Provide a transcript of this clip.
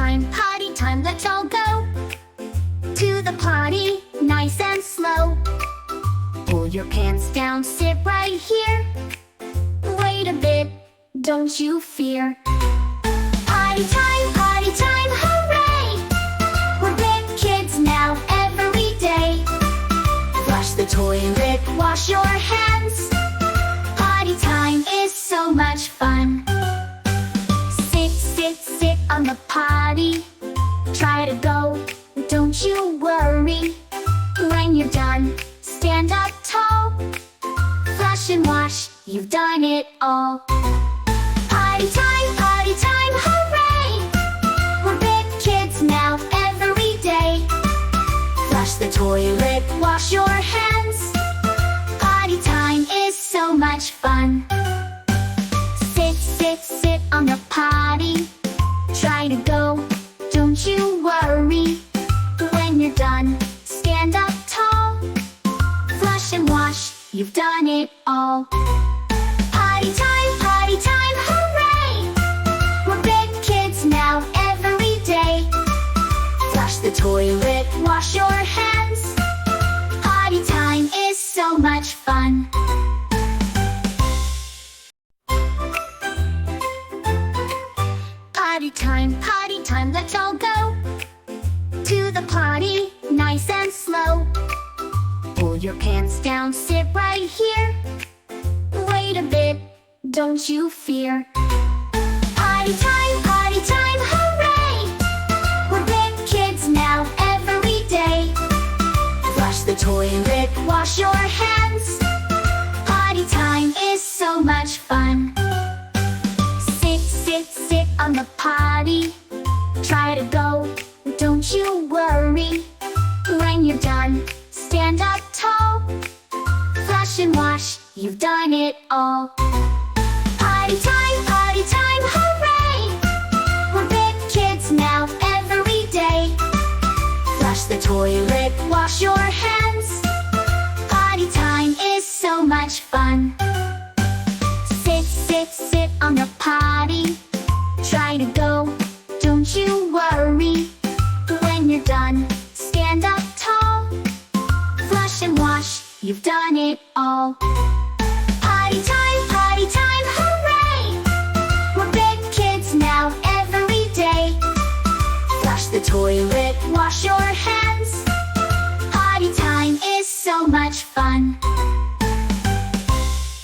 potty time, let's all go to the potty, nice and slow. Pull your pants down, sit right here. Wait a bit, don't you fear. Potty time, hooray! We're big kids now every day. Flush the toilet, wash your hands. Potty time is so much fun. Sit on the potty. Try to go, don't you worry. When you're done, stand up tall. Flush and wash, you've done it all. Potty time, hooray! We're big kids now every day. Flush the toilet, wash your hands. Potty time is so much fun. Sit on the potty. Try to go, don't you worry. When you're done, stand up tall. Flush and wash, you've done it all. Potty time, hooray! We're big kids now every day. Flush the toilet, wash your hands. Potty time is so much fun. Potty time, let's all go to the potty, nice and slow. Pull your pants down, sit right here. Wait a bit, don't you fear. Potty time, hooray! We're big kids now every day. Flush the toilet, wash your hands. Potty time is so much fun. Sit on the potty. Try to go, don't you worry. When you're done, stand up tall. Flush and wash, you've done it all. Potty time, hooray! We're big kids now every day. Flush the toilet, wash your hands. Potty time is so much fun. Sit on the potty. Try to go, don't you worry. When you're done, stand up tall. Flush and wash, you've done it all.